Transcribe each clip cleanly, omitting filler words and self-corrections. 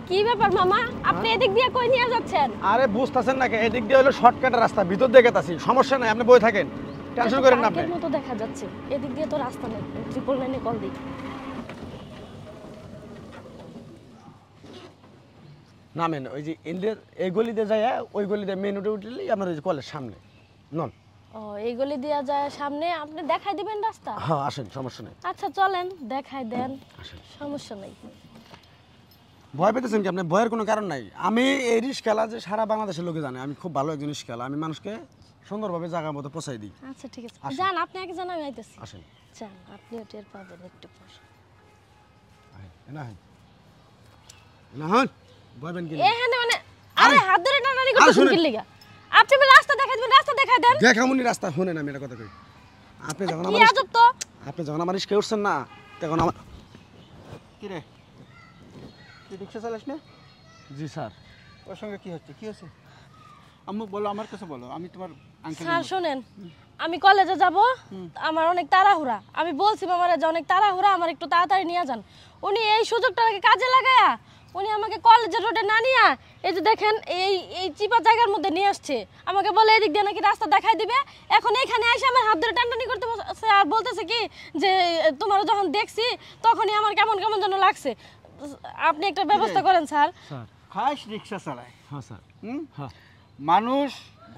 কি ব্যাপার মামা, আপনি এদিক দিয়ে কই নিয়ে যাচ্ছেন? আরে বুঝতাছেন না, এদিক দিয়ে হলো শর্টকাটের রাস্তা, ভিতর দিকে গেতাছি, সমস্যা নাই, আপনি বই থাকেন, টেনশন করেন না আপনি। পার্কের মতো দেখা যাচ্ছে, এদিক দিয়ে তো রাস্তা নেই, ট্রিপল লাইনে কল দিই। নামেন, ওই যে ইন্ডিয়ার এই গলিতে যায়, ওই গলিতে মেন রোডে উঠলেই আপনার ওই যে কলের সামনে নন। ও, এই গলি দিয়ে যায় সামনে, আপনি দেখাই দিবেন রাস্তা? হ্যাঁ আসেন, সমস্যা নেই। আচ্ছা চলেন, দেখাই দেন, আসেন। সমস্যা নেই। ভয় পেতেছেন কি আপনি? ভয়ের কোনো কারণ নাই। আমি এই রিস্কালা যে সারা বাংলাদেশের লোকে জানে, আমি খুব ভালো একজন রিস্কালা, আমি মানুষকে সুন্দরভাবে জায়গার মতো পৌঁছাই দিই। আচ্ছা ঠিক আছে, আসেন। যান, আপনি আগে যান, আমি আইতেছি। আসেন। যান, আপনিও টের পাবেন একটু পর। না না হন বলবেন কি? এখানে মানে আরে হাত ধরে টানাটানি করতেছেন কি লিগা? আপনি বলে রাস্তা দেখাই দিবেন, রাস্তা দেখাই দেন। দেখামুনি রাস্তা, শুনেন আমি একটা কথা কই। আপনি যখন কি আমার আজব তো। আপনি রিস্কে উঠছেন না, তখন আমার কি রে, তুই রিক্সা চালাস না? জি স্যার। ওর সঙ্গে কি হচ্ছে, কি হচ্ছে? আম্মু বলো, আমার কাছে বলো, আমি তোমার আঙ্কেল। স্যার শুনেন, আমি কলেজে যাব, আমার অনেক তাড়াহুড়া। আমি বলছি মামারে যে অনেক তাড়াহুড়া, আমার একটু তাড়াতাড়ি নিয়ে যান। উনি এই সুযোগটাকে কাজে লাগায়া উনি আমাকে কলেজের রোডে না নিয়া এই যে দেখেন এই এই চিপা জায়গার মধ্যে নিয়ে আসছে। আমাকে বলে এদিক দিয়ে নাকি রাস্তা দেখাই দিবে। এখন এখানে এসে আমার হাত ধরে টানটানি করতে বসে আর বলতেছে কি যে তোমার যখন দেখছি তখনই আমার কেমন কেমন যেন লাগছে। আপনি একটা ব্যবস্থা করেন স্যার। স্যার। খাস রিক্সা চালায়। হ্যাঁ স্যার। হ্যাঁ মানুষ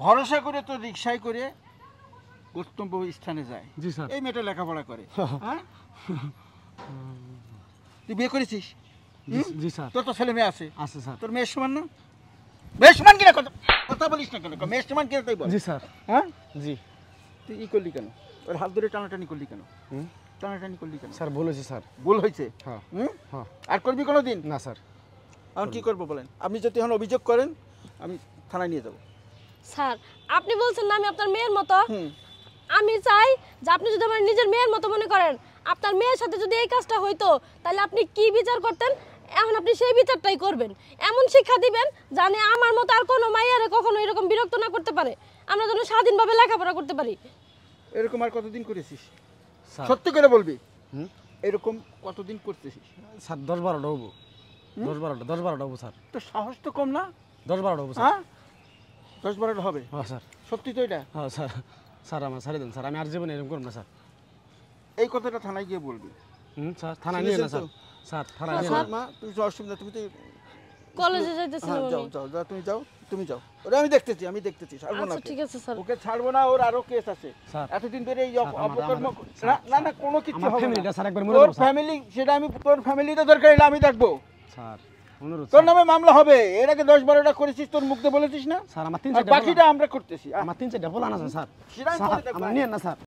ভরসা করে তো রিক্সায় করে গন্তব্য স্থানে যায়। জি স্যার। এই মেয়েটা লেখাপড়া করে। হ্যাঁ, তুই বিয়ে করেছিস? জি স্যার। তোর তো ছেলে মেয়ে আছে। আছে স্যার। তোর মেয়ের সমান না? মেয়ের সমান কিনা কথা বলিস না কেন? মেয়ের সমান কিনা তাই বল। জি স্যার। হ্যাঁ, জি। তুই ই করলি কেন? ওর হাত ধরে টানাটানি করলি কেন? টানাটানি করলি কেন? স্যার বলেছি স্যার। ভুল হয়েছে। হ্যাঁ। হ্যাঁ। আর করবি কোনো দিন? না স্যার। এখন কি করবো বলেন? আপনি যদি এখন অভিযোগ করেন, আমি থানায় নিয়ে যাবো। স্যার আপনি বলছেন না আমি আপনার মেয়ের মতো। হুম। আমি চাই যে আপনি যদি আমার নিজের মেয়ের মতো মনে করেন, আপনার মেয়ের সাথে যদি এই কাজটা হইতো তাহলে আপনি কি বিচার করতেন, এখন আপনি সেই বিচারটাই করবেন। এমন শিক্ষা দিবেন জানে আমার মতো আর কোনো মাইয়ারে কখনো এরকম বিরক্ত না করতে পারে, আমরা যেন স্বাধীনভাবে লেখাপড়া করতে পারি। এরকম আর কতদিন করেছিস? স্যার। সত্যি করে বলবি। হুম। এরকম কতদিন করতেছিস? স্যার 10-12টা হবো। 10-12টা হবো স্যার। তো সাহস তো কম না? 10-12টা হবো স্যার। হ্যাঁ, 10-12টা হবে। হ্যাঁ স্যার। সত্যি তো এটা? হ্যাঁ স্যার। স্যার আমার ছাড়ে দেন স্যার, আমি আর জীবনে এরকম করব না স্যার। এই কথাটা থানায় গিয়ে বলবি। স্যার থানায় নিয়ে না শুনেছেন স্যার। তো? স্যার থানায় নিয়ে আচ্ছা না। মা, তুমি তো অসুবিধা, তুমি তো কলেজে যাইতেছিলাম হ্যাঁ, যাও আমি। যাও যাও, তুমি যাও। ওরে আমি দেখতেছি, ছাড়বো না আচ্ছা ওকে। ঠিক আছে স্যার। ওকে ছাড়বো না, ওর আরো কেস আছে। স্যার। এতদিন ধরে এই স্যার, অপকর্ম স্যার, না না কোনো কিছু আমার হবে ফ্যামিলিটা না। স্যার একবার মরে তোর যাবো স্যার। ফ্যামিলি, সেটা আমি, তোর ফ্যামিলিটা দরকার হলে আমি দেখবো। স্যার অনুরোধ তোর স্যার। নামে মামলা হবে। এর আগে 10-12টা করেছিস, তোর মুখ দিয়ে বলেছিস না? স্যার আমার আর 3-4টা বাকিটা আমরা করতেছি। আমার 3-4টা বলান আছে স্যার। সেটা আমি স্যার করে দেখবো। আমার নিয়ে না স্যার।